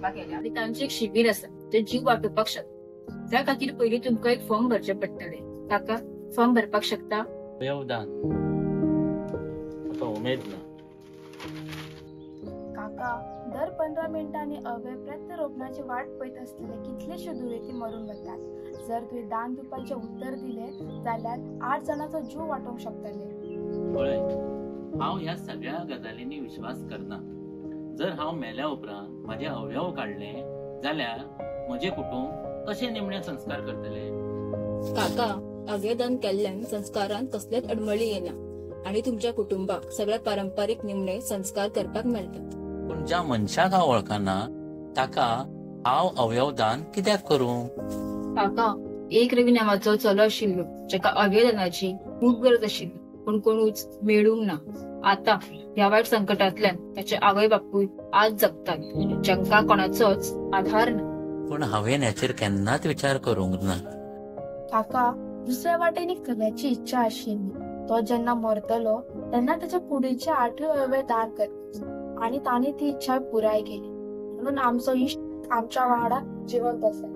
कॅम्पा केल्या आणि तांचे एक शिबीर आसा ते जीव वाटोवपाक शकता. त्या खातीर पयलीं तुमकां एक फॉर्म भरचे पडटले. काका, फॉर्म भरपाक शकता? अवयवदान उमेद ना. काका, दर 15 मिनिटांनी अवयव प्रत्यारोपणाची वाट पळयत असलेले कितलेशे दुयेंती मरून वतात. जर तुवें दान दिवपाचे उत्तर दिले जाल्यार 8 जणांचो जीव वाटोवंक शकतले. पळय, हांव ह्या सगळ्या गजालींनी विश्वास करना. जर हांव मेल्या उपरांत म्हाजे अवयव काढले जाल्यार म्हजे कुटुंब कशे निमणे संस्कार करतले? काका, अवयवदान केल्ल्यान संस्कारांत कसलेच अडमळी येना आणि तुमच्या कुटुंबाक सगळे पारंपारीक निमणे संस्कार करपाक मेळटात. पूण ज्या मनशाक हांव वळखना ताका हांव अवयवदान कित्याक करूं? काका, एक रवी नावाचो चलो आशिल्लो जाका अवयवदानाची खूब गरज आशिल्ली, पण कोणूच मेळूंक ना. आता ह्या वायट संकटांतल्यान ताचे आवय बापूय आज जगतात, जांकां कोणाचोच आधार ना. पूण हांवें हेचेर केन्नाच विचार करूंक ना. काका, दुसऱ्या वाटेन एक करण्याची इच्छा आशिल्ली. तो जेन्ना मरतलो तेन्ना त्याच्या पुढीचे 8 अवयव दान करपाचे आणि तांणी ती इच्छा पुराय केली. म्हणून आमचो इश्ट आमच्या वांगडा जिवंत आसा.